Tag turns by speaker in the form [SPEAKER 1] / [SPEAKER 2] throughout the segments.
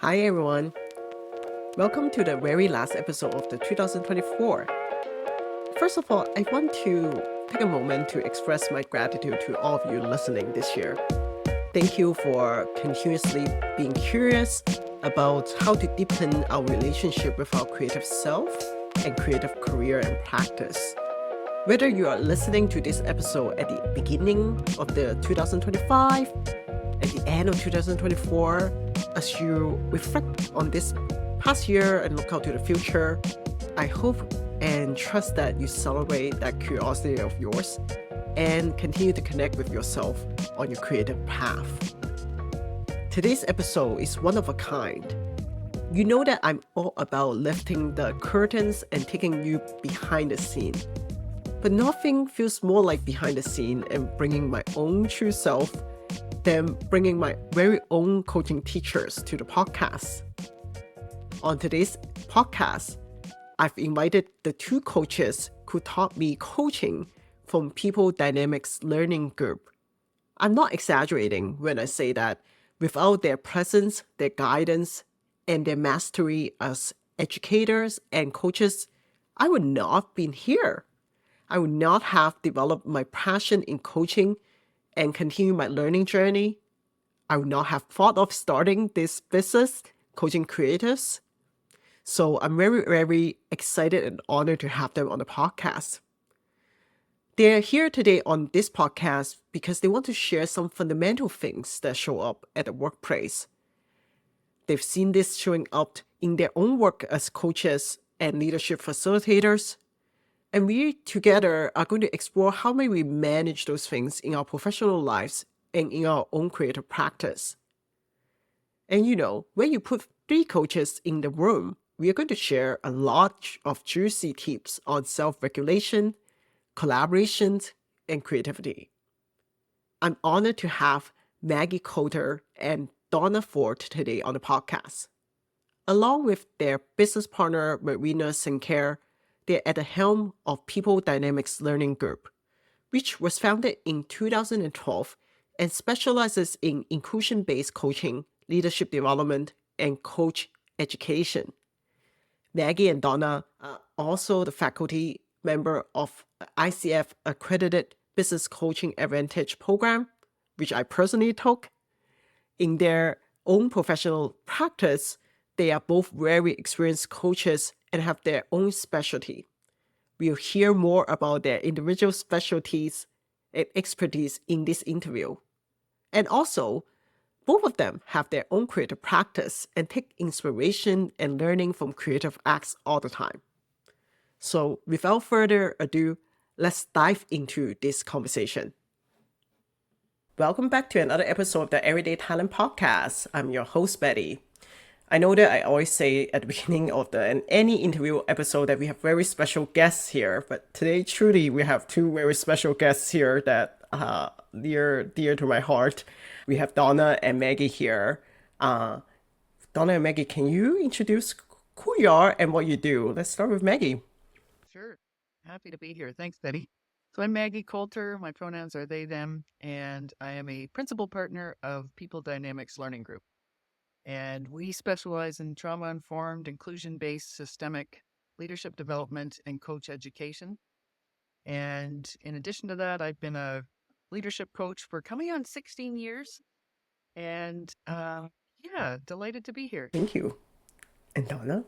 [SPEAKER 1] Hi everyone. Welcome to the very last episode of the 2024. First of all, I want to take a moment to express my gratitude to all of you listening this year. Thank you for continuously being curious about how to deepen our relationship with our creative self and creative career and practice. Whether you are listening to this episode at the beginning of the 2025, at the end of 2024, as you reflect on this past year and look out to the future, I hope and trust that you celebrate that curiosity of yours and continue to connect with yourself on your creative path. Today's episode is one of a kind. You know that I'm all about lifting the curtains and taking you behind the scene. But nothing feels more like behind the scene and bringing my own true self than bringing my very own coaching teachers to the podcast. On today's podcast, I've invited the two coaches who taught me coaching from PeopleDynamics Learning Group. I'm not exaggerating when I say that without their presence, their guidance, and their mastery as educators and coaches, I would not have been here. I would not have developed my passion in coaching and continue my learning journey. I would not have thought of starting this business, coaching creators. So I'm very, very excited and honored to have them on the podcast. They're here today on this podcast because they want to share some fundamental things that show up at the workplace. They've seen this showing up in their own work as coaches and leadership facilitators. And we together are going to explore how may we manage those things in our professional lives and in our own creative practice. And when you put three coaches in the room, we are going to share a lot of juicy tips on self-regulation, collaboration, and creativity. I'm honored to have Maggie Coulter and Donna Forde today on the podcast. Along with their business partner, Marina Sinclair, they're at the helm of PeopleDynamics Learning Group, which was founded in 2012 and specializes in inclusion-based coaching, leadership development, and coach education. Maggie and Donna are also the faculty member of ICF Accredited Business Coaching Advantage program, which I personally took. In their own professional practice, they are both very experienced coaches and have their own specialty. We'll hear more about their individual specialties and expertise in this interview. And also, both of them have their own creative practice and take inspiration and learning from creative acts all the time. So without further ado, let's dive into this conversation. Welcome back to another episode of the Everyday Talent Podcast. I'm your host, Betty. I know that I always say at the beginning of any interview episode that we have very special guests here, but today truly we have two very special guests here that are dear to my heart. We have Donna and Maggie here. Donna and Maggie, can you introduce who you are and what you do? Let's start with Maggie.
[SPEAKER 2] Sure. Happy to be here. Thanks, Betty. So I'm Maggie Coulter. My pronouns are they, them, and I am a principal partner of PeopleDynamics Learning Group. And we specialize in trauma-informed, inclusion-based, systemic leadership development and coach education. And in addition to that, I've been a leadership coach for coming on 16 years. And delighted to be here.
[SPEAKER 1] Thank you. And Donna?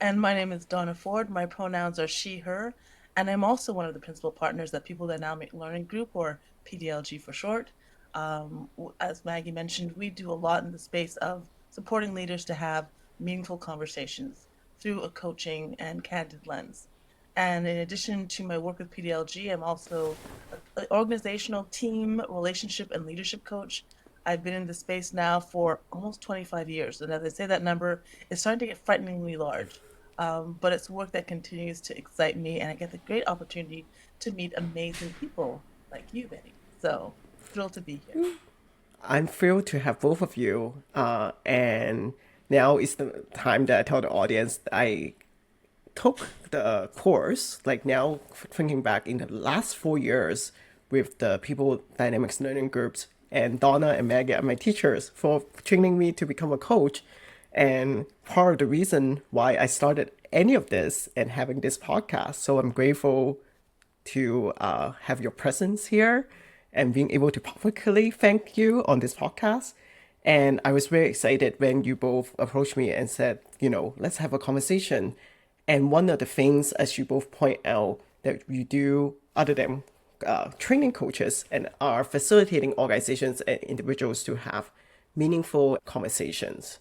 [SPEAKER 3] And my name is Donna Forde. My pronouns are she, her, and I'm also one of the principal partners at PeopleDynamics Learning Group, or PDLG for short. As Maggie mentioned, we do a lot in the space of supporting leaders to have meaningful conversations through a coaching and candid lens. And in addition to my work with PDLG, I'm also an organizational team, relationship, and leadership coach. I've been in the space now for almost 25 years. And as I say, that number is starting to get frighteningly large. But it's work that continues to excite me, and I get the great opportunity to meet amazing people like you, Betty. So thrilled to be here.
[SPEAKER 1] I'm thrilled to have both of you. And now is the time that I tell the audience I took the course, like now thinking back in the last 4 years with the PeopleDynamics Learning Groups, and Donna and Maggie are my teachers for training me to become a coach. And part of the reason why I started any of this and having this podcast. So I'm grateful to have your presence here and being able to publicly thank you on this podcast. And I was very excited when you both approached me and said, let's have a conversation. And one of the things, as you both point out, that you do, other than training coaches, and are facilitating organizations and individuals to have meaningful conversations.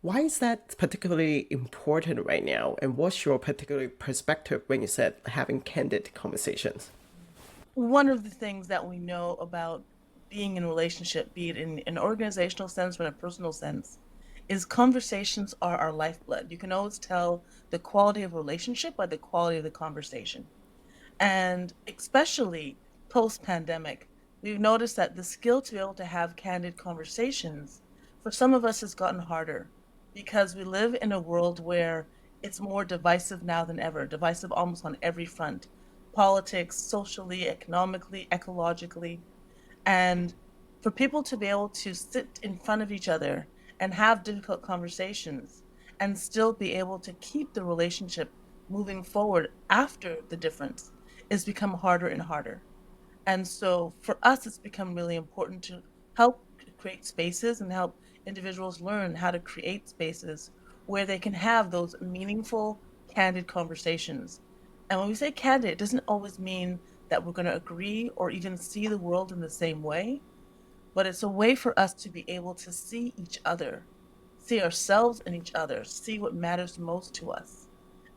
[SPEAKER 1] Why is that particularly important right now? And what's your particular perspective when you said having candid conversations?
[SPEAKER 3] One of the things that we know about being in a relationship, be it in an organizational sense or in a personal sense, is conversations are our lifeblood. You can always tell the quality of a relationship by the quality of the conversation. And especially post-pandemic, we've noticed that the skill to be able to have candid conversations for some of us has gotten harder because we live in a world where it's more divisive now than ever, divisive almost on every front, politics, socially, economically, ecologically. And for people to be able to sit in front of each other and have difficult conversations and still be able to keep the relationship moving forward after the difference is become harder and harder. And so for us, it's become really important to help create spaces and help individuals learn how to create spaces where they can have those meaningful, candid conversations. And when we say candid, it doesn't always mean that we're going to agree or even see the world in the same way, but it's a way for us to be able to see each other, see ourselves in each other, see what matters most to us.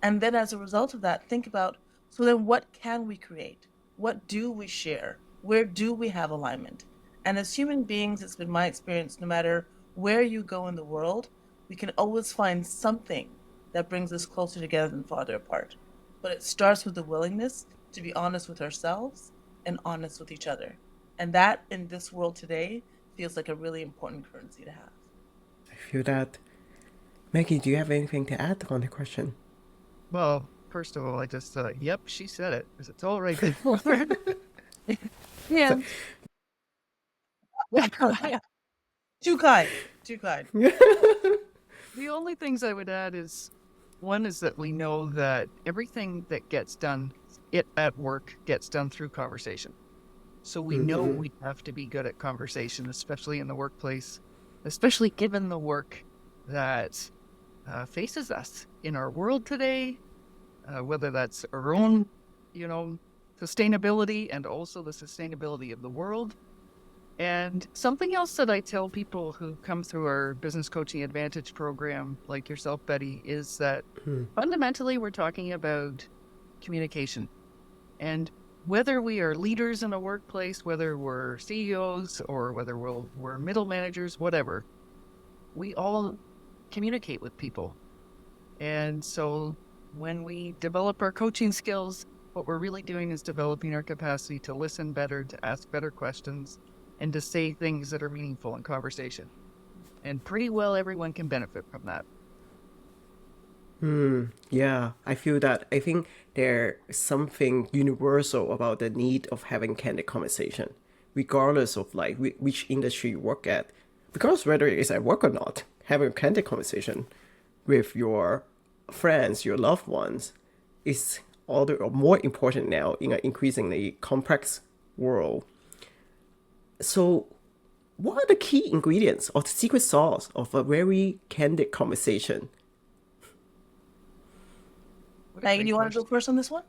[SPEAKER 3] And then as a result of that, think about, so then what can we create? What do we share? Where do we have alignment? And as human beings, it's been my experience, no matter where you go in the world, we can always find something that brings us closer together than farther apart. But it starts with the willingness to be honest with ourselves and honest with each other. And that in this world today feels like a really important currency to have.
[SPEAKER 1] I feel that. Maggie, do you have anything to add on the question?
[SPEAKER 2] Well, first of all, I just thought, yep, she said it. It's all right there.
[SPEAKER 1] So,
[SPEAKER 2] And
[SPEAKER 3] Too kind, too kind.
[SPEAKER 2] the only things I would add is, one is that we know that everything that gets done at work gets done through conversation. So we know we have to be good at conversation, especially in the workplace, especially given the work that faces us in our world today, whether that's our own, sustainability and also the sustainability of the world. And something else that I tell people who come through our Business Coaching Advantage program, like yourself, Betty, is that fundamentally we're talking about communication. And whether we are leaders in a workplace, whether we're CEOs or whether we're middle managers, whatever, we all communicate with people. And so when we develop our coaching skills, what we're really doing is developing our capacity to listen better, to ask better questions, and to say things that are meaningful in conversation. And pretty well everyone can benefit from that.
[SPEAKER 1] Yeah, I feel that. I think there's something universal about the need of having candid conversation, regardless of like which industry you work at, because whether it is at work or not, having a candid conversation with your friends, your loved ones, is all the more important now in an increasingly complex world. So, what are the key ingredients or the secret sauce of a very candid conversation?
[SPEAKER 2] What a
[SPEAKER 3] Maggie,
[SPEAKER 2] great
[SPEAKER 3] do you want to
[SPEAKER 2] question.
[SPEAKER 3] go first on this one?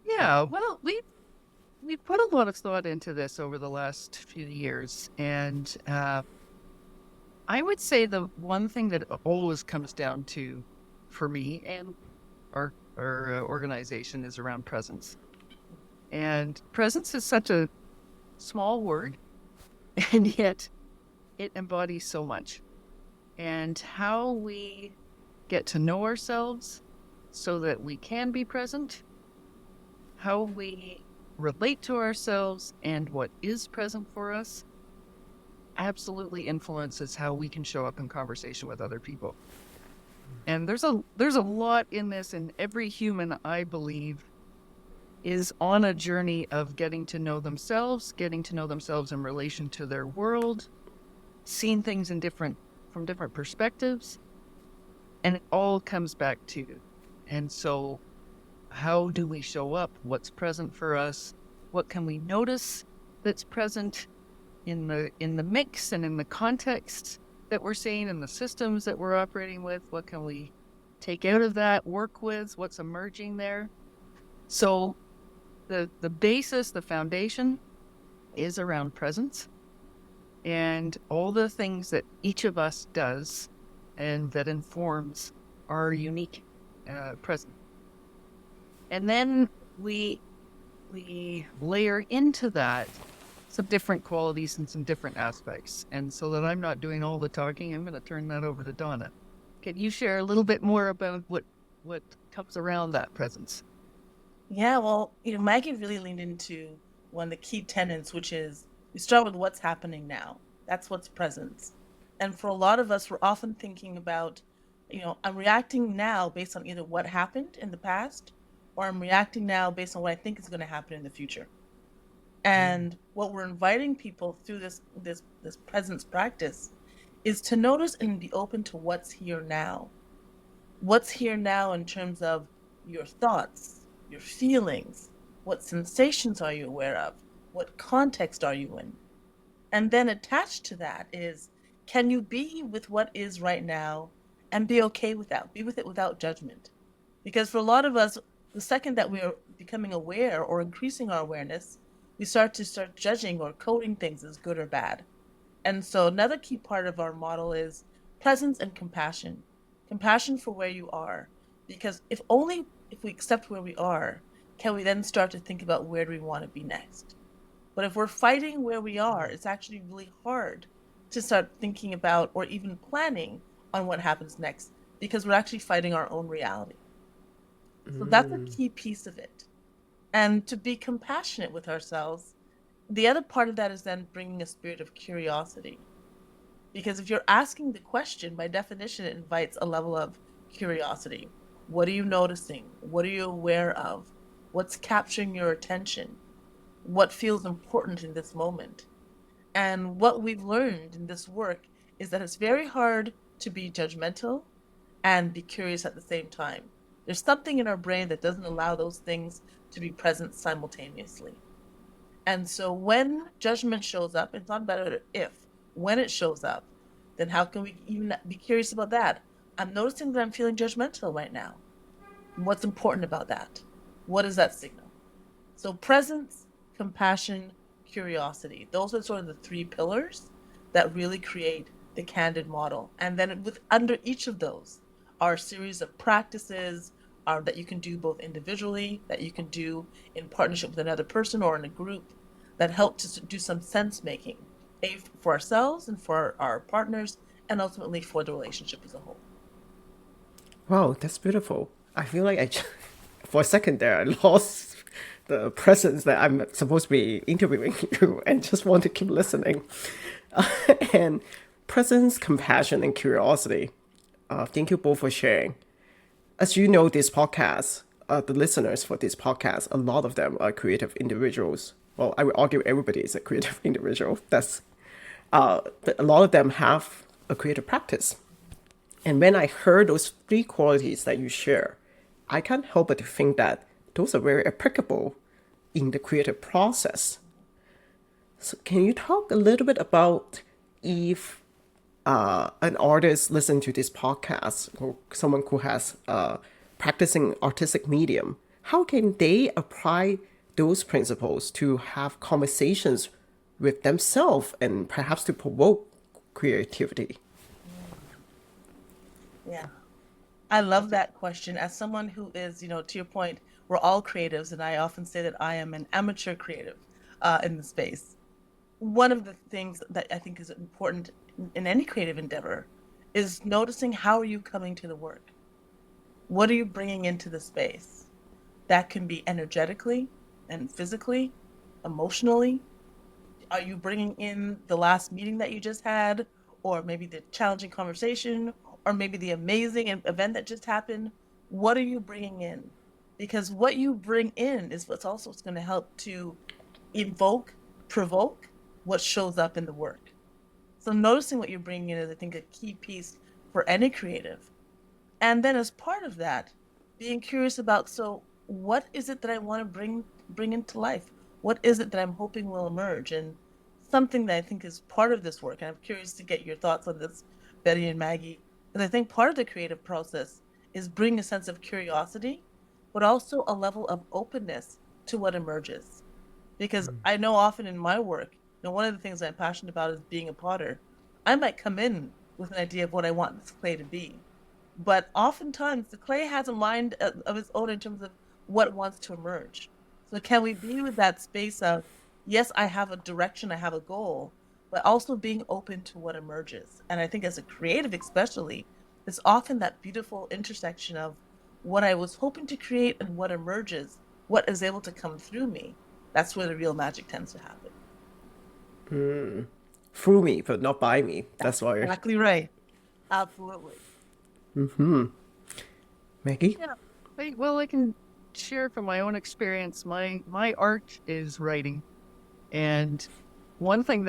[SPEAKER 2] Yeah, well, we've put a lot of thought into this over the last few years, and I would say the one thing that always comes down to, for me and our organization, is around presence. And presence is such a small word, and yet it embodies so much. And how we get to know ourselves so that we can be present, how we relate to ourselves and what is present for us, absolutely influences how we can show up in conversation with other people. And there's a lot in this, and every human, I believe, is on a journey of getting to know themselves in relation to their world, seeing things in different from different perspectives, and it all comes back to you. And so how do we show up? What's present for us? What can we notice that's present in the mix and in the context that we're seeing and the systems that we're operating with? What can we take out of that, work with? What's emerging there? So the basis, the foundation is around presence and all the things that each of us does and that informs our unique presence. And then we layer into that some different qualities and some different aspects. And so that I'm not doing all the talking, I'm going to turn that over to Donna. Can you share a little bit more about what comes around that presence?
[SPEAKER 3] Yeah, well, Maggie really leaned into one of the key tenets, which is we start with what's happening now. That's what's present. And for a lot of us, we're often thinking about, I'm reacting now based on either what happened in the past or I'm reacting now based on what I think is going to happen in the future. And what we're inviting people through this presence practice is to notice and be open to what's here now. What's here now in terms of your thoughts, your feelings, what sensations are you aware of? What context are you in? And then attached to that is, can you be with what is right now and be okay with that? Be with it without judgment. Because for a lot of us, the second that we are becoming aware or increasing our awareness, we start judging or coding things as good or bad. And so another key part of our model is presence and compassion. Compassion for where you are. Because if we accept where we are, can we then start to think about where do we want to be next? But if we're fighting where we are, it's actually really hard to start thinking about or even planning on what happens next because we're actually fighting our own reality. So that's a key piece of it. And to be compassionate with ourselves, the other part of that is then bringing a spirit of curiosity. Because if you're asking the question, by definition, it invites a level of curiosity. What are you noticing? What are you aware of? What's capturing your attention? What feels important in this moment? And what we've learned in this work is that it's very hard to be judgmental and be curious at the same time. There's something in our brain that doesn't allow those things to be present simultaneously. And so when judgment shows up, it's not better if, when it shows up, then how can we even be curious about that? I'm noticing that I'm feeling judgmental right now. What's important about that? What is that signal? So presence, compassion, curiosity. Those are sort of the three pillars that really create the Candid model. And then under each of those are a series of practices that you can do both individually, that you can do in partnership with another person or in a group that help to do some sense making, for ourselves and for our partners, and ultimately for the relationship as a whole.
[SPEAKER 1] Wow, that's beautiful. I feel like for a second there, I lost the presence that I'm supposed to be interviewing you and just want to keep listening. And presence, compassion, and curiosity. Thank you both for sharing. As you know, this podcast, the listeners for this podcast, a lot of them are creative individuals. Well, I would argue everybody is a creative individual. But a lot of them have a creative practice. And when I heard those three qualities that you share, I can't help but to think that those are very applicable in the creative process. So can you talk a little bit about if an artist listen to this podcast or someone who has practicing artistic medium, how can they apply those principles to have conversations with themselves and perhaps to provoke creativity?
[SPEAKER 3] Yeah. I love that question. As someone who is, to your point, we're all creatives, and I often say that I am an amateur creative in the space. One of the things that I think is important in any creative endeavor is noticing how are you coming to the work? What are you bringing into the space? That can be energetically and physically, emotionally. Are you bringing in the last meeting that you just had, or maybe the challenging conversation, or maybe the amazing event that just happened? What are you bringing in? Because what you bring in is what's also going to help to provoke what shows up in the work. So noticing what you're bringing in is, I think, a key piece for any creative. And then as part of that, being curious about, so what is it that I want to bring into life? What is it that I'm hoping will emerge? And something that I think is part of this work, and I'm curious to get your thoughts on this, Betty and Maggie, because I think part of the creative process is bring a sense of curiosity, but also a level of openness to what emerges. Because I know often in my work, one of the things I'm passionate about is being a potter. I might come in with an idea of what I want this clay to be, but oftentimes the clay has a mind of its own in terms of what it wants to emerge. So can we be with that space of, yes, I have a direction, I have a goal, but also being open to what emerges? And I think as a creative especially, it's often that beautiful intersection of what I was hoping to create and what emerges, what is able to come through me. That's where the real magic tends to happen.
[SPEAKER 1] Through me, but not by me. That's why.
[SPEAKER 3] Exactly right. Absolutely.
[SPEAKER 1] Maggie?
[SPEAKER 2] Yeah. Well, I can share from my own experience. My art is writing, and one thing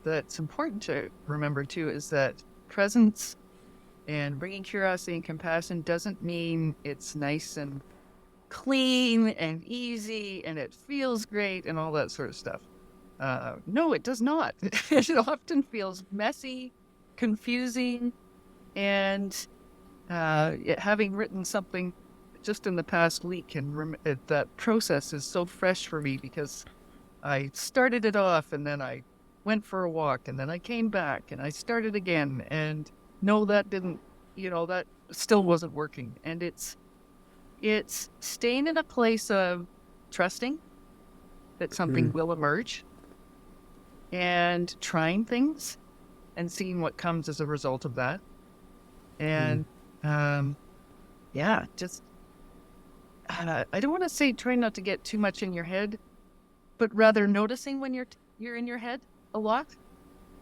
[SPEAKER 2] that's important to remember too is that presence and bringing curiosity and compassion doesn't mean it's nice and clean and easy and it feels great and all that sort of stuff. No, it does not. It often feels messy, confusing, and having written something just in the past week, and that process is so fresh for me because I started it off and then I went for a walk and then I came back and I started again, and no, that didn't, that still wasn't working. And it's staying in a place of trusting that something will emerge and trying things and seeing what comes as a result of that. And just I don't want to say try not to get too much in your head, but rather noticing when you're in your head a lot,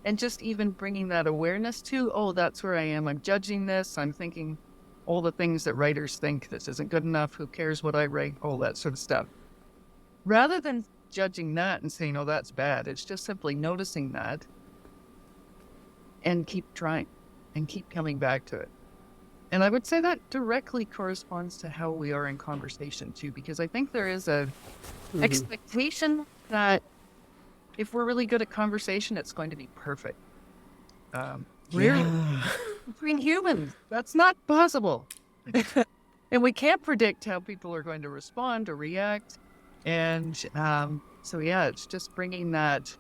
[SPEAKER 2] and just even bringing that awareness to, oh, that's where I am. I'm judging this. I'm thinking all the things that writers think, this isn't good enough. Who cares what I write? All that sort of stuff. Rather than judging that and saying, oh, that's bad, it's just simply noticing that and keep trying and keep coming back to it. And I would say that directly corresponds to how we are in conversation too, because I think there is a expectation that if we're really good at conversation, it's going to be perfect. We're between humans. That's not possible. And we can't predict how people are going to respond or react. And so, it's just bringing that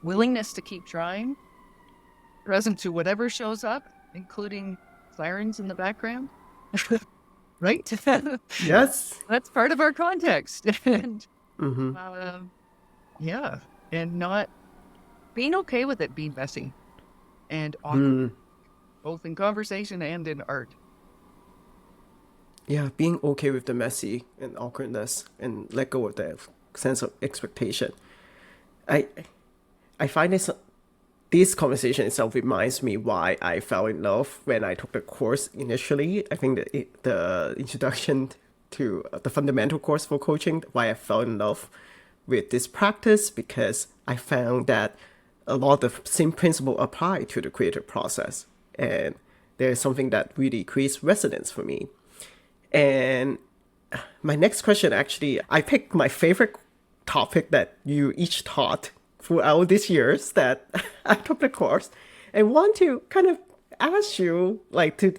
[SPEAKER 2] willingness to keep trying, present to whatever shows up, including sirens in the background. Right?
[SPEAKER 1] Yes.
[SPEAKER 2] That's part of our context. And and not being okay with it being messy and awkward, both in conversation and in art.
[SPEAKER 1] Yeah, being okay with the messy and awkwardness and let go of the sense of expectation. I find this conversation itself reminds me why I fell in love when I took the course initially. I think that the introduction to the fundamental course for coaching, why I fell in love with this practice, because I found that a lot of the same principle apply to the creative process. And there's something that really creates resonance for me. And my next question, actually, I picked my favorite topic that you each taught throughout these years that I took the course, and want to kind of ask you, like, to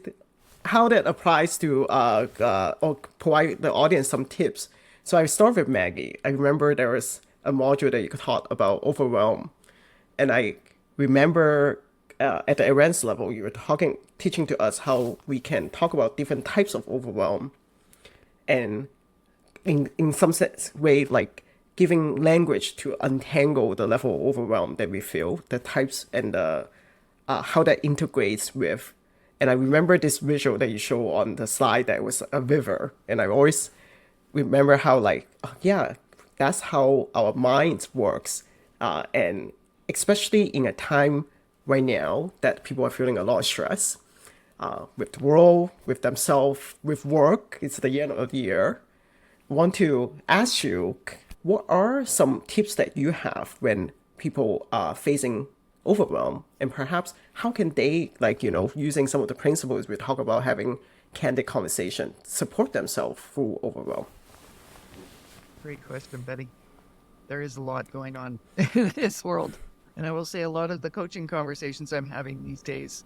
[SPEAKER 1] how that applies to or provide the audience some tips. So I start with Maggie. I remember there was a module that you taught about overwhelm, and I remember at the advanced level you were teaching to us how we can talk about different types of overwhelm, and in some sense way, like giving language to untangle the level of overwhelm that we feel, the types, and how that integrates with. And I remember this visual that you show on the slide that was a river, and I always remember how, like, that's how our minds works, and especially in a time right now that people are feeling a lot of stress with the world, with themselves, with work. It's the end of the year. I want to ask you, what are some tips that you have when people are facing overwhelm, and perhaps how can they, like, using some of the principles we talk about, having candid conversation, support themselves through overwhelm?
[SPEAKER 2] Great question, Betty. There is a lot going on in this world. And I will say a lot of the coaching conversations I'm having these days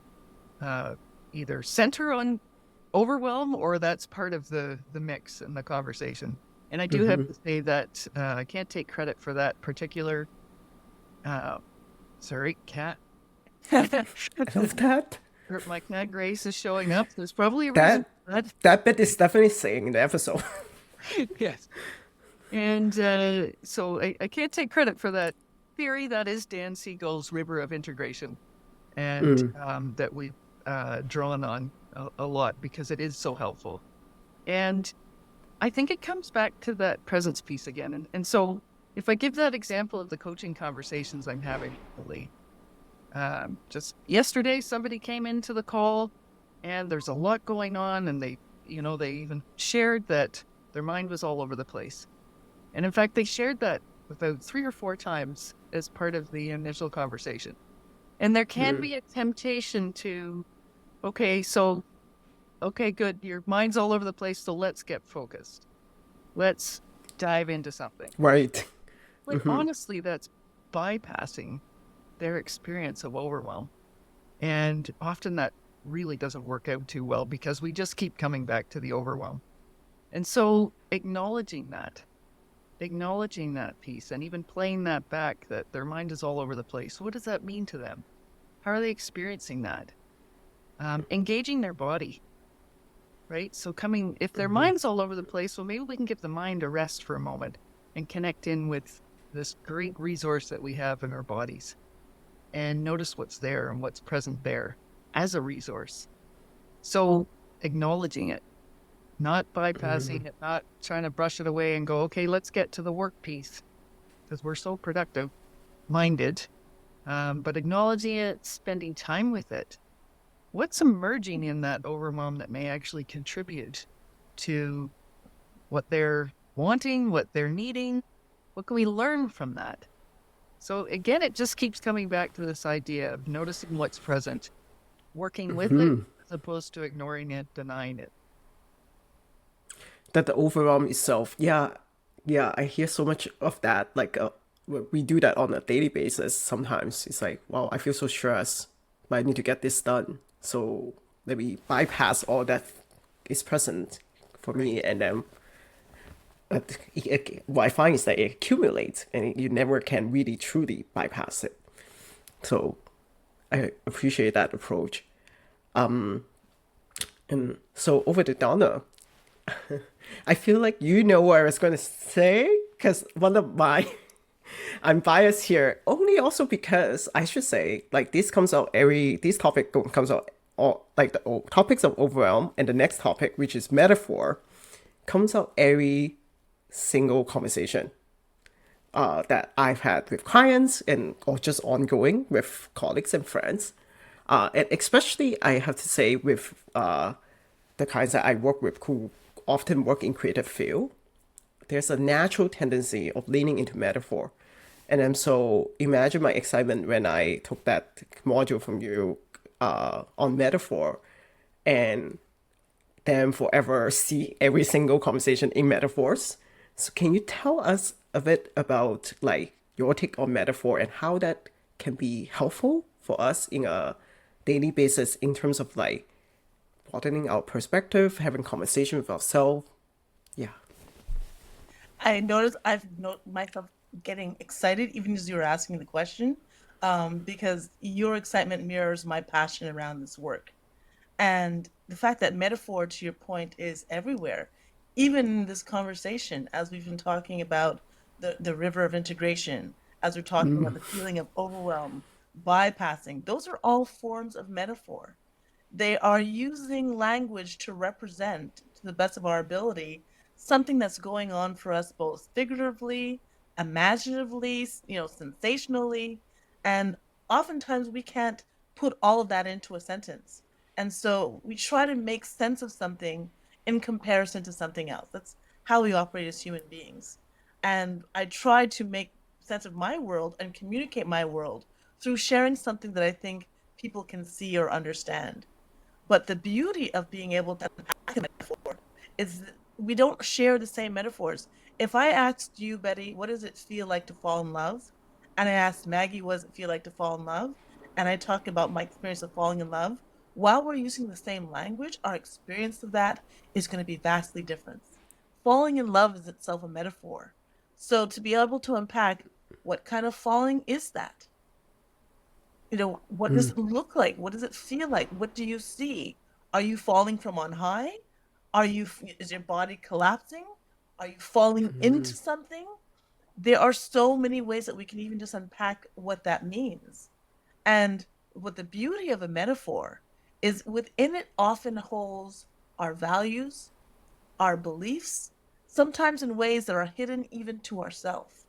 [SPEAKER 2] either center on overwhelm or that's part of the mix in the conversation. And I do have to say that I can't take credit for that particular, sorry, cat.
[SPEAKER 1] I love that.
[SPEAKER 2] My cat Grace is showing up. There's probably a reason for that.
[SPEAKER 1] That bit is definitely saying in the episode.
[SPEAKER 2] Yes. And so I can't take credit for that theory. That is Dan Siegel's river of integration. And that we've drawn on a lot because it is so helpful. And I think it comes back to that presence piece again. And so if I give that example of the coaching conversations I'm having lately, just yesterday, somebody came into the call and there's a lot going on. And they even shared that their mind was all over the place. And in fact, they shared that about 3 or 4 times as part of the initial conversation. And there can be a temptation to, okay, good, your mind's all over the place, so let's get focused. Let's dive into something.
[SPEAKER 1] Right.
[SPEAKER 2] But honestly, that's bypassing their experience of overwhelm. And often that really doesn't work out too well because we just keep coming back to the overwhelm. And so acknowledging that piece and even playing that back, that their mind is all over the place. What does that mean to them? How are they experiencing that? Engaging their body, right? So if their mind's all over the place, well, maybe we can give the mind a rest for a moment and connect in with this great resource that we have in our bodies and notice what's there and what's present there as a resource. So acknowledging it, not bypassing it, not trying to brush it away and go, okay, let's get to the work piece because we're so productive minded, but acknowledging it, spending time with it. What's emerging in that overwhelm that may actually contribute to what they're wanting, what they're needing? What can we learn from that? So again, it just keeps coming back to this idea of noticing what's present, working with it as opposed to ignoring it, denying it.
[SPEAKER 1] That the overwhelm itself, yeah, I hear so much of that. Like, we do that on a daily basis. Sometimes it's like, wow, I feel so stressed, but I need to get this done. So let me bypass all that is present for me, and then what I find is that it accumulates, and you never can really truly bypass it. So I appreciate that approach. And so over to Donna. I feel like you know what I was going to say, because one of my I'm biased here only also because I should say, like, this topic comes out all, like, the topics of overwhelm, and the next topic, which is metaphor, comes out every single conversation that I've had with clients or just ongoing with colleagues and friends, and especially I have to say with the clients that I work with who often work in creative field. There's a natural tendency of leaning into metaphor. And then so imagine my excitement when I took that module from you on metaphor, and then forever see every single conversation in metaphors. So can you tell us a bit about, like, your take on metaphor and how that can be helpful for us in a daily basis in terms of, like, broadening our perspective, having conversation with ourselves? Yeah.
[SPEAKER 3] I noticed myself getting excited even as you were asking the question, because your excitement mirrors my passion around this work. And the fact that metaphor, to your point, is everywhere, even in this conversation, as we've been talking about the river of integration, as we're talking about the feeling of overwhelm, bypassing, those are all forms of metaphor. They are using language to represent, to the best of our ability, something that's going on for us both figuratively, imaginatively, sensationally, and oftentimes we can't put all of that into a sentence. And so we try to make sense of something in comparison to something else. That's how we operate as human beings. And I try to make sense of my world and communicate my world through sharing something that I think people can see or understand. But the beauty of being able to unpack a metaphor is that we don't share the same metaphors. If I asked you, Betty, what does it feel like to fall in love? And I asked Maggie, what does it feel like to fall in love? And I talk about my experience of falling in love, while we're using the same language, our experience of that is going to be vastly different. Falling in love is itself a metaphor. So to be able to unpack what kind of falling is that? What does it look like? What does it feel like? What do you see? Are you falling from on high? Is your body collapsing? Are you falling into something? There are so many ways that we can even just unpack what that means. And what the beauty of a metaphor is, within it often holds our values, our beliefs, sometimes in ways that are hidden even to ourselves.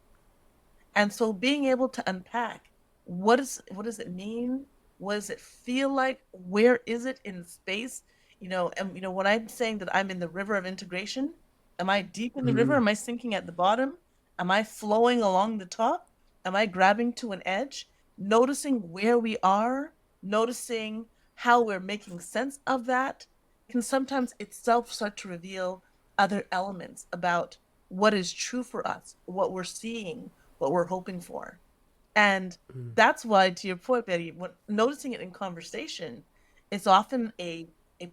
[SPEAKER 3] And so being able to unpack what does it mean? What does it feel like? Where is it in space? When I'm saying that I'm in the river of integration, am I deep in the river? Am I sinking at the bottom? Am I flowing along the top? Am I grabbing to an edge? Noticing where we are, noticing how we're making sense of that can sometimes itself start to reveal other elements about what is true for us, what we're seeing, what we're hoping for. And that's why, to your point, Betty, when noticing it in conversation, it's often a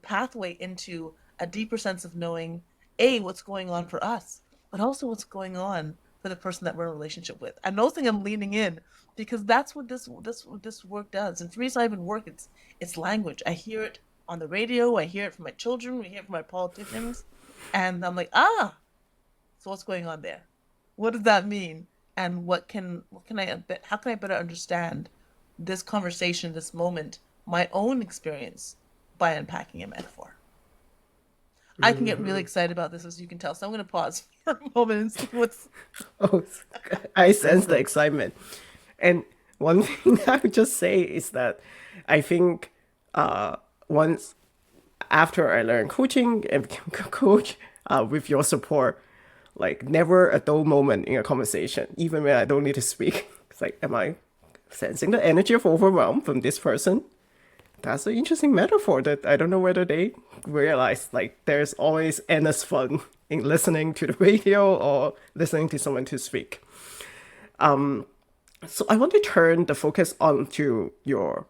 [SPEAKER 3] pathway into a deeper sense of knowing, A, what's going on for us, but also what's going on for the person that we're in a relationship with. I'm noticing I'm leaning in because that's what this work does. And for me, it's not even work, it's language. I hear it on the radio, I hear it from my children, we hear it from my politicians, and I'm like, so what's going on there? What does that mean? And how can I better understand this conversation, this moment, my own experience by unpacking a metaphor? I can get really excited about this, as you can tell. So I'm going to pause for a moment and see what's.
[SPEAKER 1] Oh, I sense the excitement. And one thing I would just say is that I think once after I learned coaching and became a coach with your support, like never a dull moment in a conversation, even when I don't need to speak. It's like, am I sensing the energy of overwhelm from this person? That's an interesting metaphor that I don't know whether they realize. Like, there's always endless fun in listening to the radio or listening to someone to speak. So I want to turn the focus onto your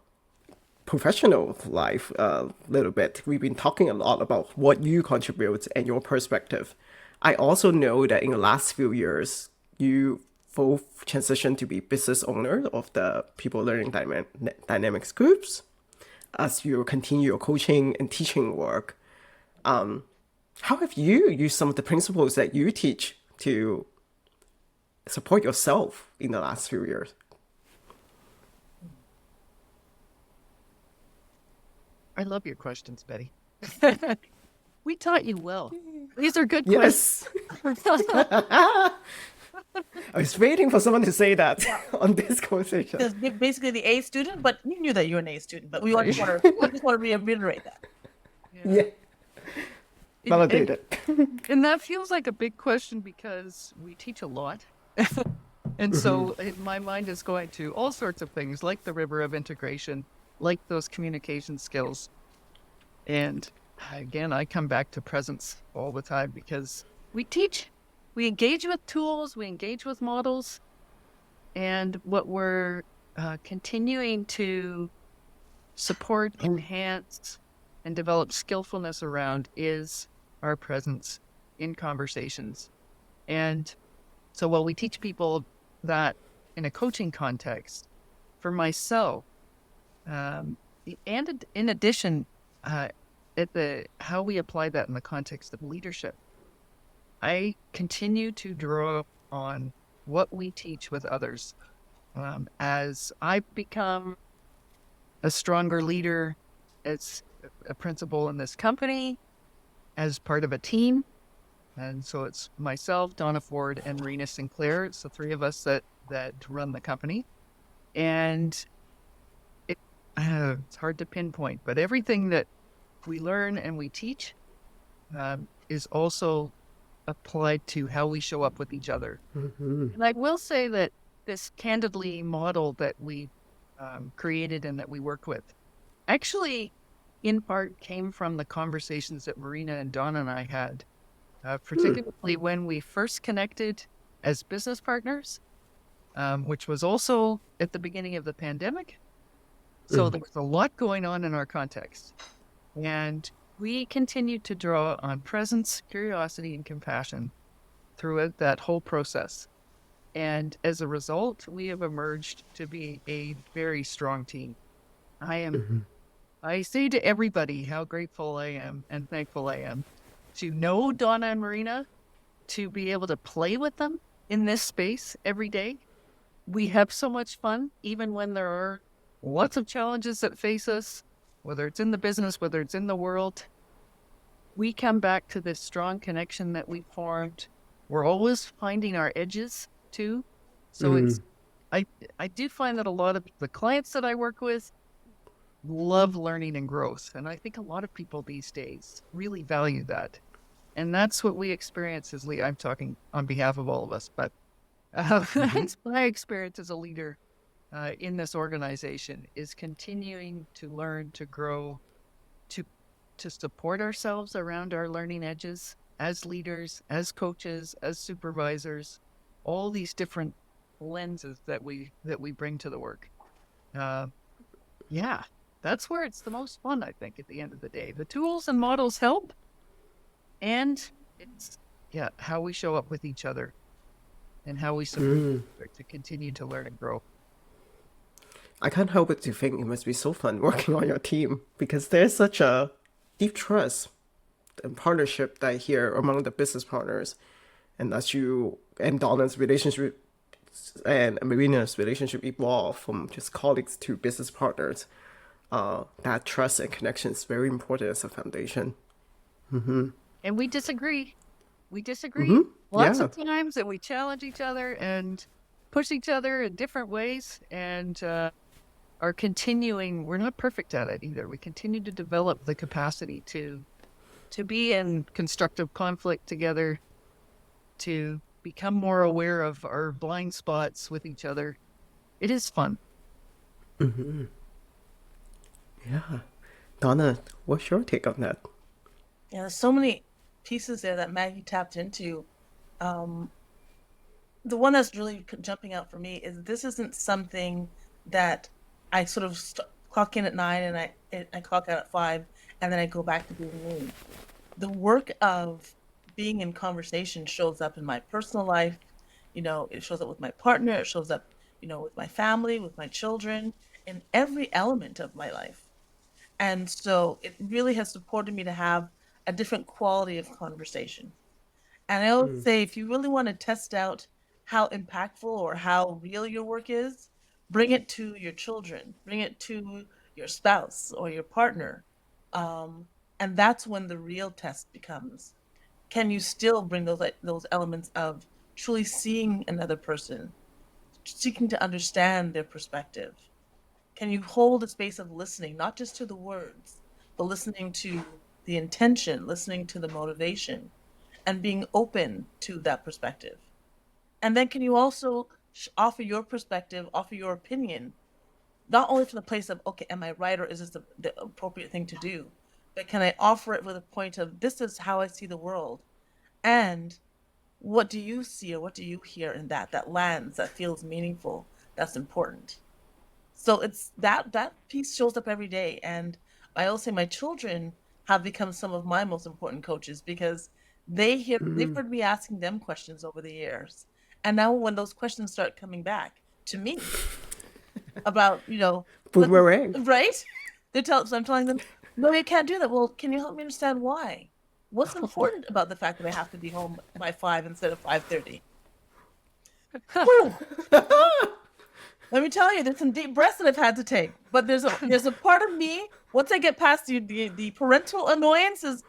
[SPEAKER 1] professional life a little bit. We've been talking a lot about what you contribute and your perspective. I also know that in the last few years, you both transitioned to be business owner of the People Learning Dynamics groups as you continue your coaching and teaching work. How have you used some of the principles that you teach to support yourself in the last few years?
[SPEAKER 2] I love your questions, Betty. We taught you well. These are good
[SPEAKER 1] Yes.
[SPEAKER 2] questions.
[SPEAKER 1] I was waiting for someone to say that on this conversation.
[SPEAKER 3] Because basically the A student, but you knew that you were an A student, but we just want to reiterate that.
[SPEAKER 1] Yeah. Validated.
[SPEAKER 2] And that feels like a big question because we teach a lot. And so my mind is going to all sorts of things like the river of integration, like those communication skills. And again, I come back to presence all the time because we teach, we engage with tools, we engage with models. And what we're continuing to support, enhance, and develop skillfulness around is our presence in conversations. And so while we teach people that in a coaching context, for myself, and in addition, how we apply that in the context of leadership, I continue to draw on what we teach with others. As I become a stronger leader, as a principal in this company, as part of a team, and so it's myself, Donna Forde, and Rena Sinclair. It's the three of us that run the company. And it's hard to pinpoint, but everything that we learn and we teach is also applied to how we show up with each other. And I will say that this candidly model that we created and that we work with actually, in part, came from the conversations that Marina and Donna and I had, particularly when we first connected as business partners, which was also at the beginning of the pandemic. So there was a lot going on in our context. And we continued to draw on presence, curiosity, and compassion throughout that whole process. And as a result, we have emerged to be a very strong team. I say to everybody how grateful I am and thankful I am to know Donna and Marina, to be able to play with them in this space every day. We have so much fun, even when there are lots of challenges that face us, whether it's in the business, whether it's in the world. We come back to this strong connection that we formed. We're always finding our edges too. So I do find that a lot of the clients that I work with love learning and growth. And I think a lot of people these days really value that. And that's what we experience as I'm talking on behalf of all of us, but that's my experience as a leader in this organization, is continuing to learn, to grow, to support ourselves around our learning edges as leaders, as coaches, as supervisors, all these different lenses that we bring to the work. Yeah, that's where it's the most fun, I think, at the end of the day. The tools and models help, and it's how we show up with each other and how we support each other to continue to learn and grow.
[SPEAKER 1] I can't help but to think it must be so fun working on your team because there's such a deep trust and partnership that I hear among the business partners. And as you and Donna's relationship and Marina's relationship evolve from just colleagues to business partners, that trust and connection is very important as a foundation.
[SPEAKER 2] And we disagree. Lots
[SPEAKER 1] Yeah.
[SPEAKER 2] of times, and we challenge each other and push each other in different ways, and are continuing. We're not perfect at it either. We continue to develop the capacity to be in constructive conflict together, to become more aware of our blind spots with each other. It is fun.
[SPEAKER 1] Yeah. Donna, what's your take on that?
[SPEAKER 3] Yeah, there's so many pieces there that Maggie tapped into. The one that's really jumping out for me is this isn't something that I sort of clock in at 9 and I clock out at 5 and then I go back to being me. The work of being in conversation shows up in my personal life. It shows up with my partner. It shows up, with my family, with my children, in every element of my life. And so it really has supported me to have a different quality of conversation. And I always say, if you really want to test out how impactful or how real your work is, bring it to your children, bring it to your spouse or your partner. And that's when the real test becomes, can you still bring those elements of truly seeing another person, seeking to understand their perspective? Can you hold a space of listening, not just to the words, but listening to the intention, listening to the motivation, and being open to that perspective? And then can you also offer your perspective, offer your opinion, not only from the place of, okay, am I right, or is this the appropriate thing to do? But can I offer it with a point of, this is how I see the world. And what do you see or what do you hear in that lands that feels meaningful, that's important? So it's that piece shows up every day. And I also say my children have become some of my most important coaches because they've heard me asking them questions over the years. And now when those questions start coming back to me about,
[SPEAKER 1] Boomerang.
[SPEAKER 3] right? So I'm telling them, no, you can't do that. Well, can you help me understand why? What's important about the fact that I have to be home by 5 instead of 5:30? Let me tell you, there's some deep breaths that I've had to take. But there's a part of me, once I get past the parental annoyances,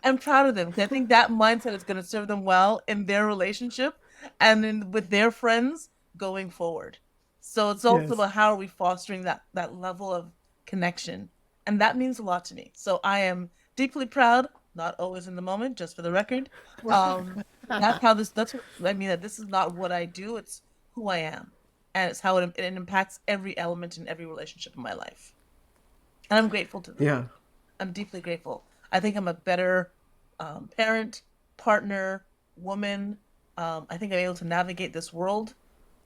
[SPEAKER 3] I'm proud of them. Because I think that mindset is going to serve them well in their relationship and with their friends going forward. So it's also about how are we fostering that level of connection. And that means a lot to me. So I am deeply proud, not always in the moment, just for the record. That's what I mean, that this is not what I do, it's who I am. and it's how it impacts every element in every relationship in my life. And I'm grateful to them.
[SPEAKER 1] Yeah.
[SPEAKER 3] I'm deeply grateful. I think I'm a better parent, partner, woman. I think I'm able to navigate this world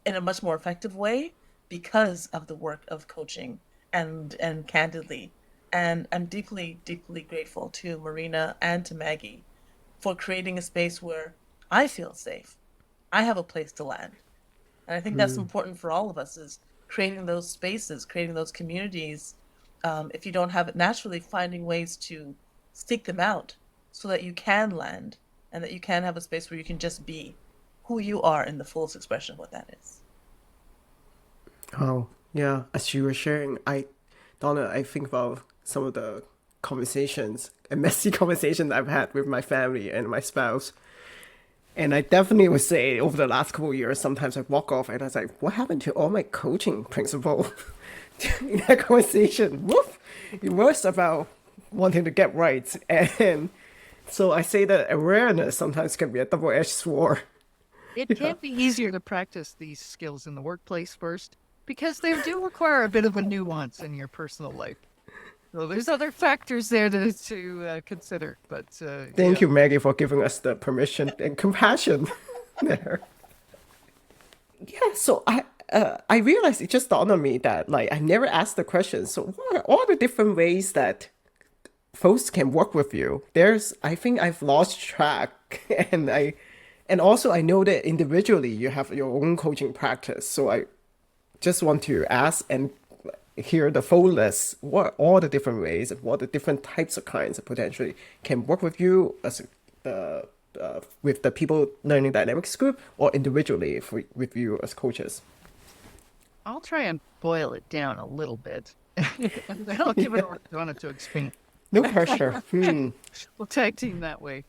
[SPEAKER 3] in a much more effective way because of the work of coaching and candidly. And I'm deeply, deeply grateful to Marina and to Maggie for creating a space where I feel safe. I have a place to land. And I think that's important for all of us is creating those spaces, creating those communities. If you don't have it naturally, finding ways to seek them out so that you can land and that you can have a space where you can just be who you are in the fullest expression of what that is.
[SPEAKER 1] Oh, yeah. As you were sharing, Donna, I think about some of the conversations and messy conversations I've had with my family and my spouse. And I definitely would say over the last couple of years, sometimes I walk off and I was like, what happened to all my coaching principle in that conversation? Woof! It was about wanting to get right. And so I say that awareness sometimes can be a double-edged sword.
[SPEAKER 2] It can be easier to practice these skills in the workplace first because they do require a bit of a nuance in your personal life. So there's other factors there to consider. But
[SPEAKER 1] Thank you, Maggie, for giving us the permission and compassion there. Yeah, so I realized it just dawned on me that like I never asked the question. So what are all the different ways that folks can work with you? I think I've lost track, and also I know that individually you have your own coaching practice. So I just want to ask and hear the full list. What are all the different ways and what are the different types of clients that potentially can work with you as with the People Learning Dynamics group or individually with you as coaches?
[SPEAKER 2] I'll try and boil it down a little bit. And then I'll give it over to Donna to expand.
[SPEAKER 1] No pressure.
[SPEAKER 2] We'll tag team that way.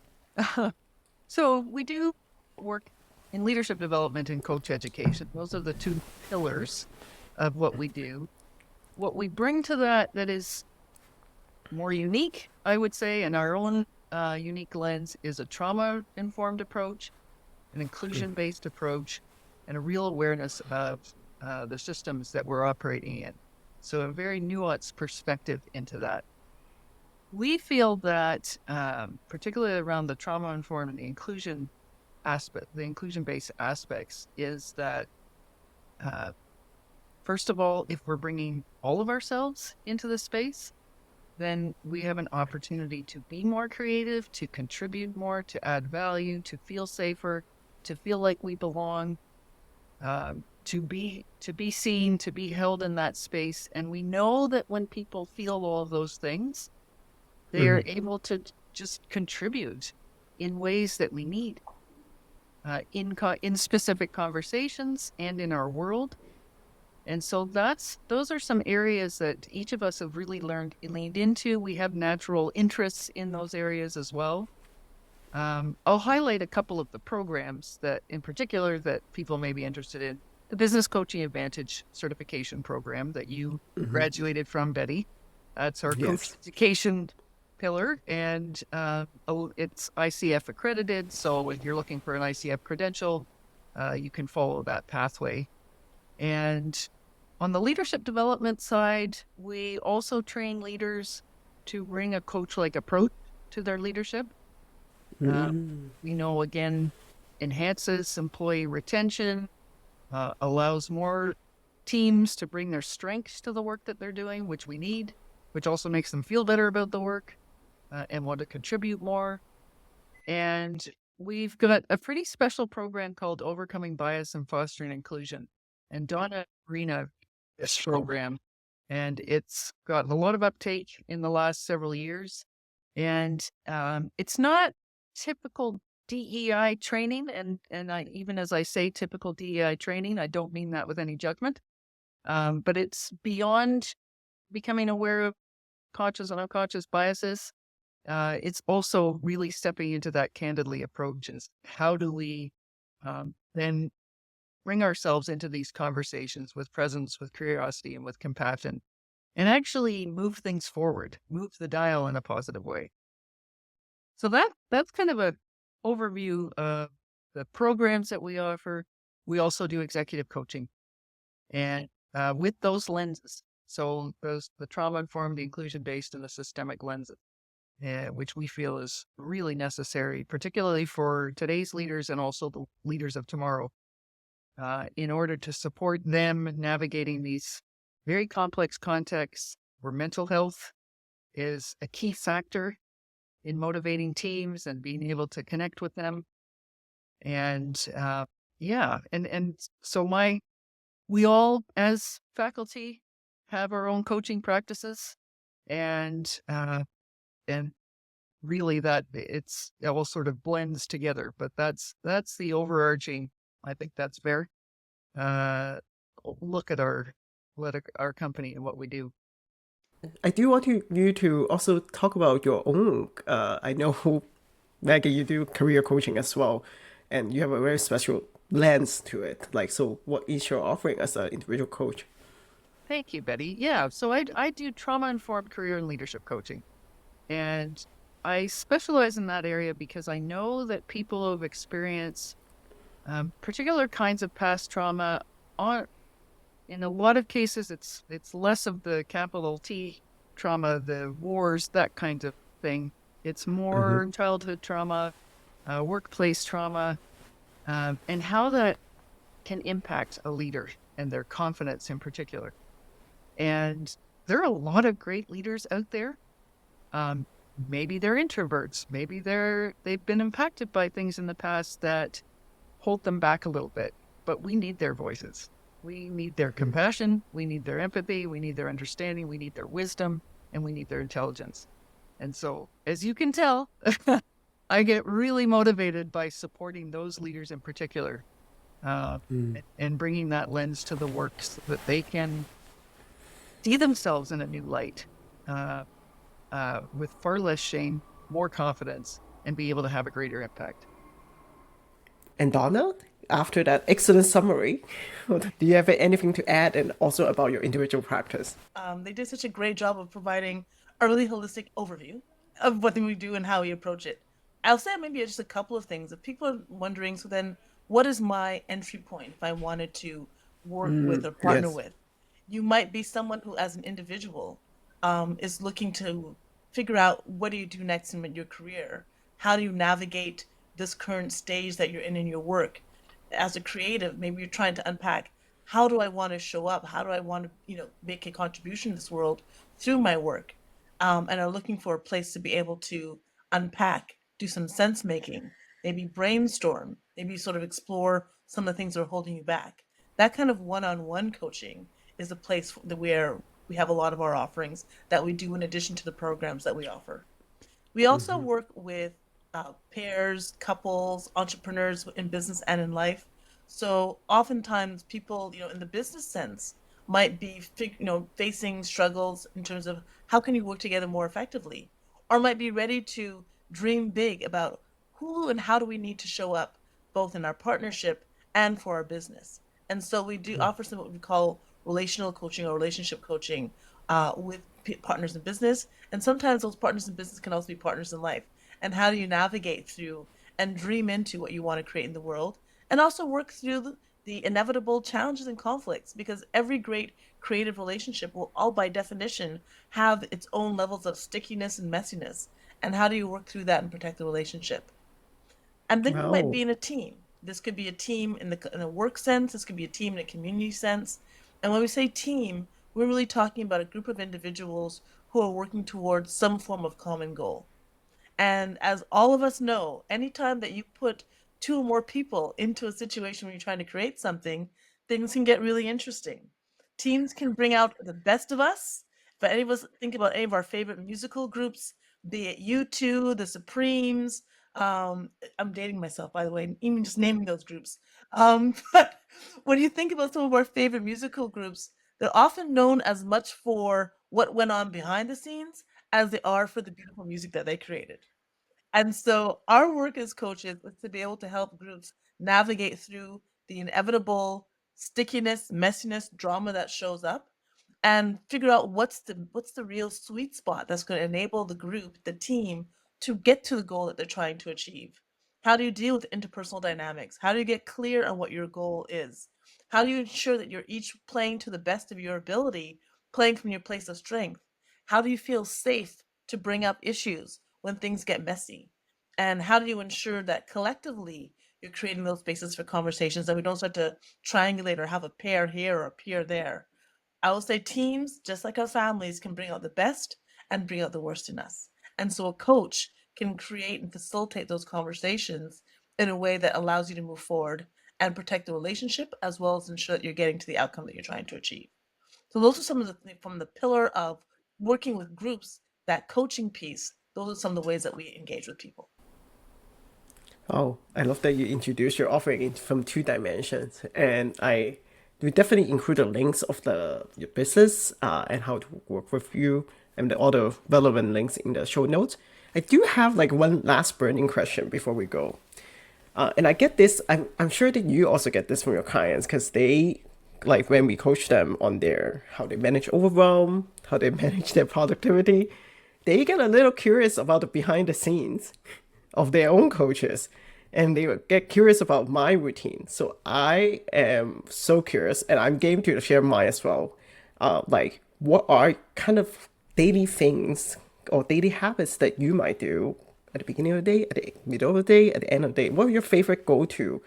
[SPEAKER 2] So we do work in leadership development and coach education. Those are the two pillars of what we do. What we bring to that is more unique, I would say, in our own unique lens is a trauma-informed approach, an inclusion-based approach, and a real awareness of the systems that we're operating in. So a very nuanced perspective into that. We feel that, particularly around the trauma-informed and the inclusion aspect, the inclusion-based aspects, is that, first of all, if we're bringing all of ourselves into the space, then we have an opportunity to be more creative, to contribute more, to add value, to feel safer, to feel like we belong, to be seen, to be held in that space. And we know that when people feel all of those things, they are able to just contribute in ways that we need in specific conversations and in our world. And so those are some areas that each of us have really leaned into. We have natural interests in those areas as well. I'll highlight a couple of the programs that in particular that people may be interested in. The Business Coaching Advantage certification program that you graduated from, Betty. It's our coach education pillar, and it's ICF accredited. So if you're looking for an ICF credential, you can follow that pathway. And on the leadership development side, we also train leaders to bring a coach-like approach to their leadership. We know, again, enhances employee retention, allows more teams to bring their strengths to the work that they're doing, which we need, which also makes them feel better about the work and want to contribute more. And we've got a pretty special program called Overcoming Bias and Fostering Inclusion. And Donna Marina, this program, and it's gotten a lot of uptake in the last several years. And it's not typical DEI training. And even as I say typical DEI training, I don't mean that with any judgment. But it's beyond becoming aware of conscious and unconscious biases. It's also really stepping into that candidly approaches. How do we then bring ourselves into these conversations with presence, with curiosity, and with compassion, and actually move things forward, move the dial in a positive way. So that's kind of an overview of the programs that we offer. We also do executive coaching. and with those lenses. So the trauma-informed, the inclusion-based, and the systemic lenses, which we feel is really necessary, particularly for today's leaders and also the leaders of tomorrow, in order to support them navigating these very complex contexts where mental health is a key factor in motivating teams and being able to connect with them. And and so we all as faculty have our own coaching practices, and and really that it all sort of blends together. But that's the overarching. I think that's fair. Uh, look at our company and what we do.
[SPEAKER 1] I do want you to also talk about your own. I know, Maggie, you do career coaching as well, and you have a very special lens to it. Like, so what is your offering as an individual coach?
[SPEAKER 2] Thank you, Betty. Yeah, so I do trauma informed career and leadership coaching, and I specialize in that area because I know that people who have experienced particular kinds of past trauma are, in a lot of cases, it's less of the capital T trauma, the wars, that kind of thing. It's more childhood trauma, workplace trauma, and how that can impact a leader and their confidence in particular. And there are a lot of great leaders out there. Um, Maybe they're introverts. Maybe they've been impacted by things in the past that hold them back a little bit. But we need their voices. We need their compassion. We need their empathy. We need their understanding. We need their wisdom, and we need their intelligence. And so, as you can tell, I get really motivated by supporting those leaders in particular, and bringing that lens to the work so that they can see themselves in a new light, uh, with far less shame, more confidence, and be able to have a greater impact.
[SPEAKER 1] And Donna, after that excellent summary, do you have anything to add, and also about your individual practice?
[SPEAKER 3] They did such a great job of providing a really holistic overview of what we do and how we approach it. I'll say maybe just a couple of things. If people are wondering, so then what is my entry point if I wanted to work with or partner
[SPEAKER 1] Yes.
[SPEAKER 3] with? You might be someone who, as an individual, is looking to figure out what do you do next in your career? How do you navigate this current stage that you're in your work? As a creative, maybe you're trying to unpack how do I want to show up? How do I want to, make a contribution to this world through my work? And are looking for a place to be able to unpack, do some sense making, maybe brainstorm, maybe sort of explore some of the things that are holding you back. That kind of one-on-one coaching is a place where we have a lot of our offerings that we do in addition to the programs that we offer. We also work with pairs, couples, entrepreneurs in business and in life. So oftentimes people, in the business sense, might be, facing struggles in terms of how can you work together more effectively, or might be ready to dream big about who and how do we need to show up both in our partnership and for our business. And so we do offer some what we call relational coaching or relationship coaching with partners in business. And sometimes those partners in business can also be partners in life. And how do you navigate through and dream into what you want to create in the world, and also work through the inevitable challenges and conflicts, because every great creative relationship will all by definition have its own levels of stickiness and messiness. And how do you work through that and protect the relationship? And then you might
[SPEAKER 1] Oh,
[SPEAKER 3] be in a team. This could be a team in a work sense. This could be a team in a community sense. And when we say team, we're really talking about a group of individuals who are working towards some form of common goal. And as all of us know, anytime that you put two or more people into a situation where you're trying to create something, things can get really interesting. Teams can bring out the best of us. If any of us think about any of our favorite musical groups, be it U2, the Supremes, I'm dating myself, by the way, even just naming those groups. But when you think about some of our favorite musical groups, they're often known as much for what went on behind the scenes as they are for the beautiful music that they created. And so our work as coaches is to be able to help groups navigate through the inevitable stickiness, messiness, drama that shows up, and figure out what's the real sweet spot that's going to enable the group, the team, to get to the goal that they're trying to achieve. How do you deal with interpersonal dynamics? How do you get clear on what your goal is? How do you ensure that you're each playing to the best of your ability, playing from your place of strength? How do you feel safe to bring up issues when things get messy? And how do you ensure that collectively you're creating those spaces for conversations, that we don't start to triangulate or have a pair here or a peer there? I will say teams, just like our families, can bring out the best and bring out the worst in us. And so a coach can create and facilitate those conversations in a way that allows you to move forward and protect the relationship, as well as ensure that you're getting to the outcome that you're trying to achieve. So those are some of from the pillar of working with groups, that coaching piece, those are some of the ways that we engage with people.
[SPEAKER 1] Oh, I love that you introduced your offering from two dimensions, and I we definitely include the links of the your business and how to work with you and all the relevant links in the show notes. I do have like one last burning question before we go, and I get this. I'm sure that you also get this from your clients because they like when we coach them on their how they manage overwhelm, how they manage their productivity, they get a little curious about the behind the scenes of their own coaches and they would get curious about my routine. So I am so curious and I'm game to share mine as well. Like what are kind of daily things or daily habits that you might do at the beginning of the day, at the middle of the day, at the end of the day? What are your favorite go to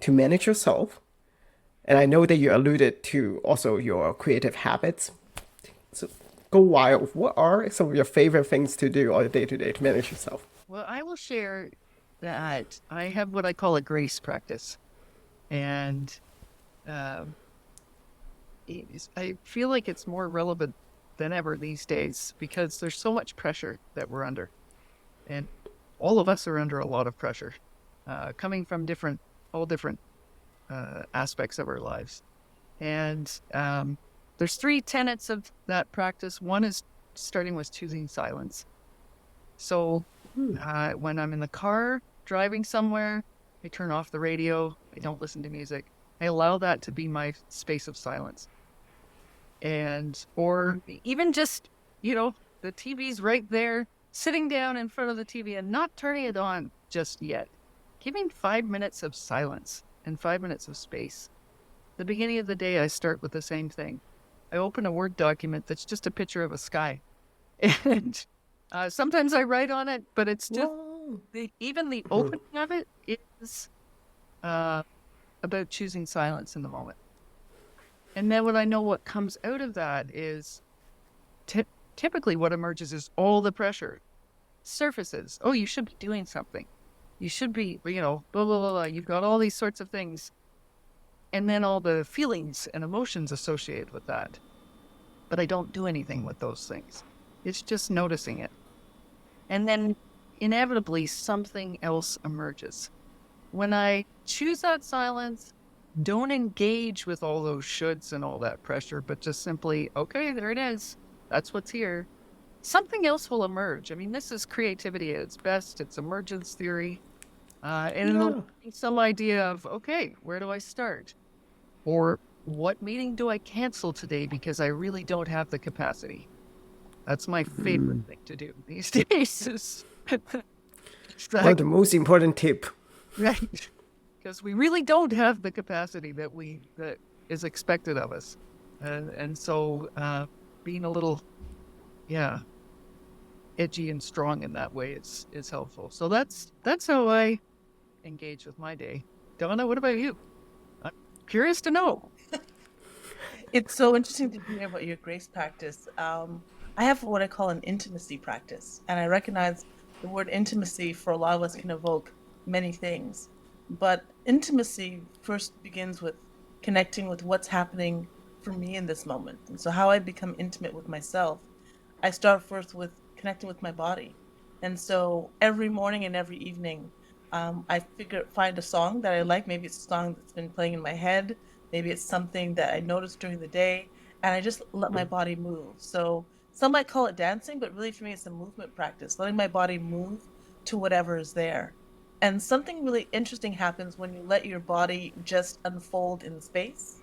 [SPEAKER 1] manage yourself? And I know that you alluded to also your creative habits. So go wild. What are some of your favorite things to do on a day to day to manage yourself?
[SPEAKER 2] Well, I will share that I have what I call a grace practice. And um, I feel like it's more relevant than ever these days because there's so much pressure that we're under. And all of us are under a lot of pressure, coming from all different aspects of our lives. And there's three tenets of that practice. One is starting with choosing silence. So when I'm in the car driving somewhere, I turn off the radio. I don't listen to music. I allow that to be my space of silence. And, or even just, the TV's right there, sitting down in front of the TV and not turning it on just yet. Giving 5 minutes of silence and 5 minutes of space. The beginning of the day, I start with the same thing. I open a Word document that's just a picture of a sky. And sometimes I write on it, but it's just even the opening of it is about choosing silence in the moment. And then what I know what comes out of that is typically what emerges is all the pressure surfaces. Oh, you should be doing something. You should be, blah, blah, blah, blah. You've got all these sorts of things. And then all the feelings and emotions associated with that. But I don't do anything with those things. It's just noticing it. And then inevitably something else emerges. When I choose that silence, don't engage with all those shoulds and all that pressure, but just simply, okay, there it is. That's what's here. Something else will emerge. I mean, this is creativity at its best. It's emergence theory. And it'll give me some idea of, okay, where do I start? Or what meeting do I cancel today because I really don't have the capacity? That's my favorite thing to do these days. Is
[SPEAKER 1] One of the most important tip.
[SPEAKER 2] Right. Because we really don't have the capacity that is expected of us. And so being a little, edgy and strong in that way is helpful. So that's how I engage with my day. Donna, what about you? I'm curious to know.
[SPEAKER 3] It's so interesting to hear about your grace practice. I have what I call an intimacy practice, and I recognize the word intimacy for a lot of us can evoke many things. But intimacy first begins with connecting with what's happening for me in this moment. And so, how I become intimate with myself, I start first with connecting with my body. And so, every morning and every evening, I find a song that I like. Maybe it's a song that's been playing in my head. Maybe it's something that I noticed during the day, and I just let my body move. So, some might call it dancing, but really for me, it's a movement practice, letting my body move to whatever is there. And something really interesting happens when you let your body just unfold in space,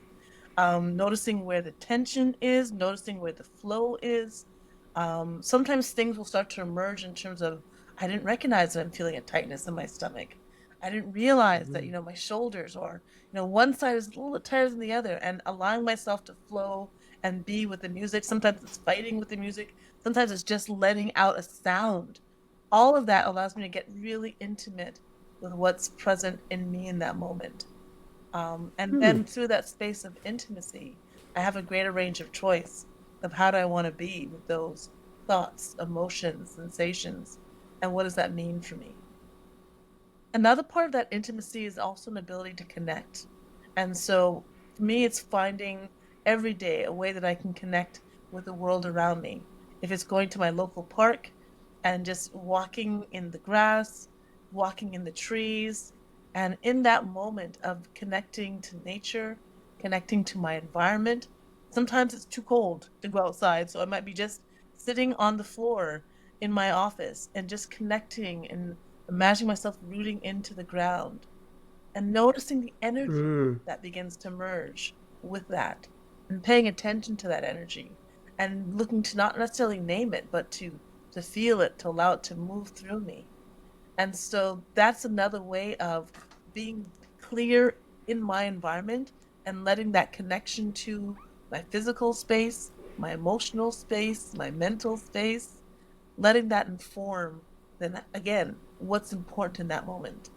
[SPEAKER 3] noticing where the tension is, noticing where the flow is. Sometimes things will start to emerge in terms of, I didn't recognize that I'm feeling a tightness in my stomach. I didn't realize that, my shoulders or, one side is a little bit tighter than the other, and allowing myself to flow and be with the music. Sometimes it's fighting with the music. Sometimes it's just letting out a sound. All of that allows me to get really intimate with what's present in me in that moment. And then through that space of intimacy, I have a greater range of choice of how do I want to be with those thoughts, emotions, sensations, and what does that mean for me? Another part of that intimacy is also an ability to connect. And so for me, it's finding every day a way that I can connect with the world around me. If it's going to my local park and just walking in the grass, walking in the trees, and in that moment of connecting to nature, connecting to my environment, sometimes it's too cold to go outside. So I might be just sitting on the floor in my office and just connecting and imagining myself rooting into the ground and noticing the energy that begins to merge with that and paying attention to that energy and looking to not necessarily name it, but to feel it, to allow it to move through me. And so that's another way of being clear in my environment and letting that connection to my physical space, my emotional space, my mental space, letting that inform then again what's important in that moment.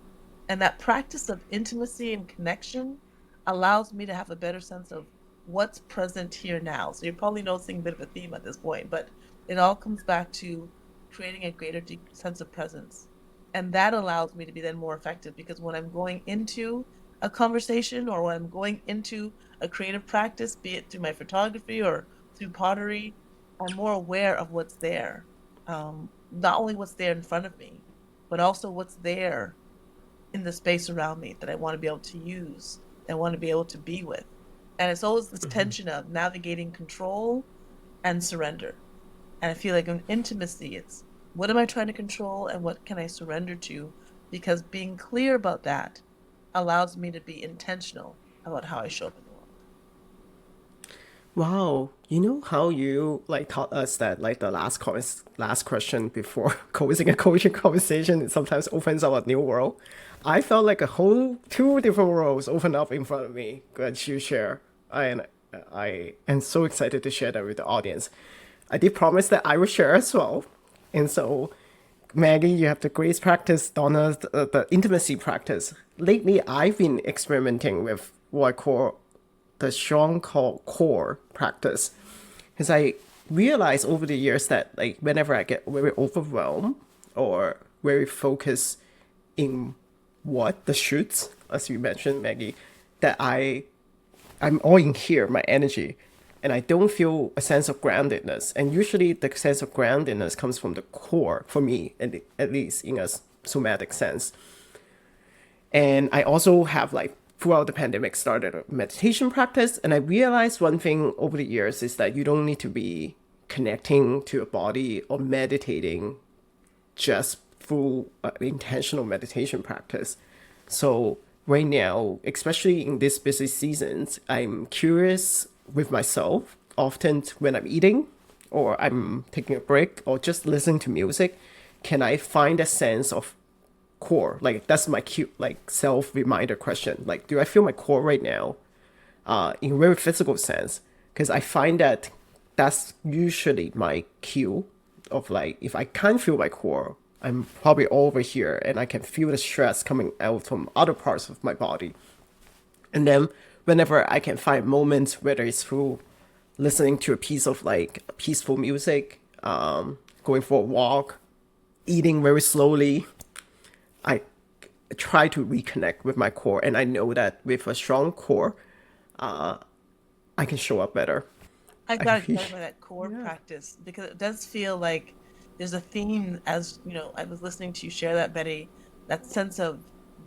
[SPEAKER 3] And that practice of intimacy and connection allows me to have a better sense of what's present here now. So you're probably noticing a bit of a theme at this point, but it all comes back to creating a greater sense of presence. And that allows me to be then more effective because when I'm going into a conversation or when I'm going into a creative practice, be it through my photography or through pottery, I'm more aware of what's there. Not only what's there in front of me, but also what's there in the space around me that I want to be able to use, that I want to be able to be with. And it's always this tension of navigating control and surrender. And I feel like in intimacy, it's what am I trying to control and what can I surrender to? Because being clear about that allows me to be intentional about how I show up in the world.
[SPEAKER 1] Wow, you know how you like taught us that like the last question before closing a coaching conversation, it sometimes opens up a new world. I felt like a whole two different worlds open up in front of me as you share. And I am so excited to share that with the audience. I did promise that I would share as well. And so Maggie, you have the grace practice, Donna, the intimacy practice. Lately, I've been experimenting with what I call the strong core practice. Because I realized over the years that like whenever I get very overwhelmed or very focused in what the shoots, as you mentioned, Maggie, that I'm all in here, my energy, and I don't feel a sense of groundedness. And usually the sense of groundedness comes from the core for me, at least in a somatic sense. And I also have like throughout the pandemic started a meditation practice. And I realized one thing over the years is that you don't need to be connecting to your body or meditating just through intentional meditation practice. So right now, especially in these busy seasons, I'm curious with myself, often when I'm eating or I'm taking a break or just listening to music, can I find a sense of core? Like that's my cute like self reminder question. Like, do I feel my core right now? In a very physical sense, because I find that that's usually my cue of like if I can't feel my core, I'm probably over here and I can feel the stress coming out from other parts of my body. And then whenever I can find moments, whether it's through listening to a piece of like peaceful music, going for a walk, eating very slowly, I try to reconnect with my core. And I know that with a strong core, I can show up better.
[SPEAKER 3] I
[SPEAKER 1] I
[SPEAKER 3] got
[SPEAKER 1] feel,
[SPEAKER 3] excited by that core
[SPEAKER 1] yeah.
[SPEAKER 3] practice because it does feel like there's a theme as I was listening to you share that, Betty, that sense of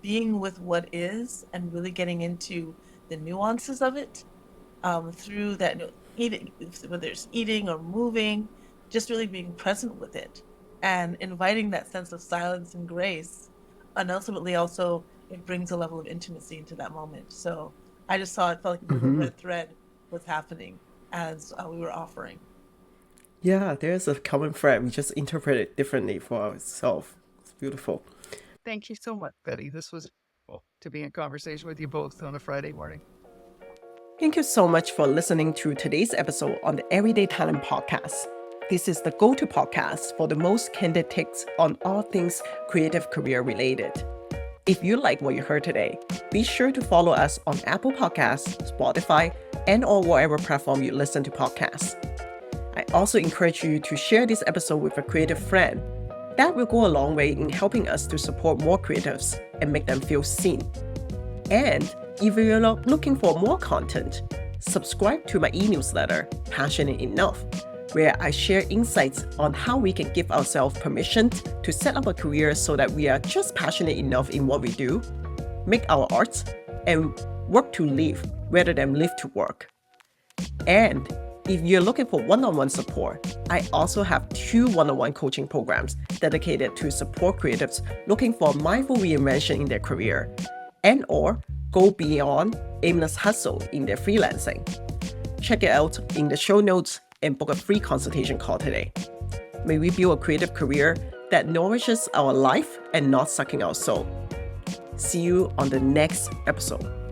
[SPEAKER 3] being with what is and really getting into the nuances of it through that eating, whether it's eating or moving, just really being present with it and inviting that sense of silence and grace. And ultimately also it brings a level of intimacy into that moment. So I just saw it felt like a bit of a red thread was happening as we were offering.
[SPEAKER 1] Yeah, there's a common thread. We just interpret it differently for ourselves. It's beautiful.
[SPEAKER 2] Thank you so much, Betty. This was cool to be in conversation with you both on a Friday morning.
[SPEAKER 1] Thank you so much for listening to today's episode on the Everyday Talent Podcast. This is the go-to podcast for the most candid takes on all things creative career related. If you like what you heard today, be sure to follow us on Apple Podcasts, Spotify, and or whatever platform you listen to podcasts. I also encourage you to share this episode with a creative friend. That will go a long way in helping us to support more creatives and make them feel seen. And if you're looking for more content, subscribe to my e-newsletter, Passionate Enough, where I share insights on how we can give ourselves permission to set up a career so that we are just passionate enough in what we do, make our art, and work to live rather than live to work. And if you're looking for one-on-one support, I also have 2 one-on-one coaching programs dedicated to support creatives looking for mindful reinvention in their career and or go beyond aimless hustle in their freelancing. Check it out in the show notes and book a free consultation call today. May we build a creative career that nourishes our life and not sucking our soul. See you on the next episode.